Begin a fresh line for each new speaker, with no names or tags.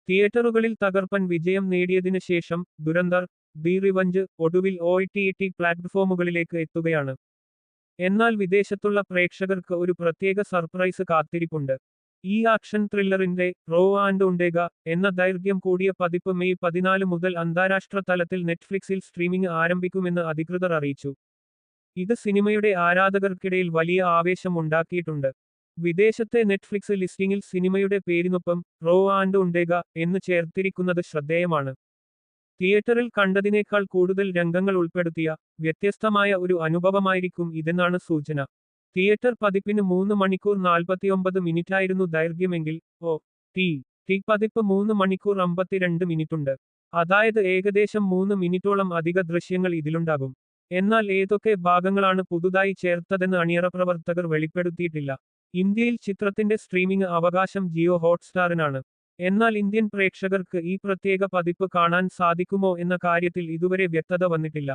തിയേറ്ററുകളിൽ തകർപ്പൻ വിജയം നേടിയതിനു ശേഷം ദുരന്തർ ദി റിവഞ്ച് ഒടുവിൽ OTT പ്ലാറ്റ്ഫോമുകളിലേക്ക് എത്തുകയാണ്. എന്നാൽ വിദേശത്തുള്ള പ്രേക്ഷകർക്ക് ഒരു പ്രത്യേക സർപ്രൈസ് കാത്തിരിപ്പുണ്ട്. ഈ ആക്ഷൻ ത്രില്ലറിന്റെ റോ ആൻഡ് ഉണ്ടേഗ എന്ന ദൈർഘ്യം കൂടിയ പതിപ്പ് മെയ് 14 മുതൽ അന്താരാഷ്ട്ര തലത്തിൽ നെറ്റ്ഫ്ലിക്സിൽ സ്ട്രീമിംഗ് ആരംഭിക്കുമെന്ന് അധികൃതർ അറിയിച്ചു. ഇത് സിനിമയുടെ ആരാധകർക്കിടയിൽ വലിയ ആവേശം ഉണ്ടാക്കിയിട്ടുണ്ട്. വിദേശത്തെ നെറ്റ്ഫ്ലിക്സ് ലിസ്റ്റിംഗിൽ സിനിമയുടെ പേരിനൊപ്പം റോ ആൻഡ് ഉണ്ടേഗ എന്ന് ചേർത്തിരിക്കുന്നത് ശ്രദ്ധേയമാണ്. തിയേറ്ററിൽ കണ്ടതിനേക്കാൾ കൂടുതൽ രംഗങ്ങൾ ഉൾപ്പെടുത്തിയ വ്യത്യസ്തമായ ഒരു അനുഭവമായിരിക്കും ഇതെന്നാണ് സൂചന. തിയേറ്റർ പതിപ്പിന് 3 മണിക്കൂർ 49 മിനിറ്റായിരുന്നു ദൈർഘ്യമെങ്കിൽ OTT പതിപ്പ് 3 മണിക്കൂർ 52 മിനിറ്റുണ്ട്. അതായത് ഏകദേശം 3 മിനിറ്റോളം അധിക ദൃശ്യങ്ങൾ ഇതിലുണ്ടാകും. എന്നാൽ ഏതൊക്കെ ഭാഗങ്ങളാണ് പുതുതായി ചേർത്തതെന്ന് അണിയറ പ്രവർത്തകർ വെളിപ്പെടുത്തിയിട്ടില്ല. ഇന്ത്യയിൽ ചിത്രത്തിന്റെ സ്ട്രീമിംഗ് അവകാശം ജിയോ ഹോട്ട്സ്റ്റാറിനാണ്. എന്നാൽ ഇന്ത്യൻ പ്രേക്ഷകർക്ക് ഈ പ്രത്യേക പതിപ്പ് കാണാൻ സാധിക്കുമോ എന്ന കാര്യത്തിൽ ഇതുവരെ വ്യക്തത വന്നിട്ടില്ല.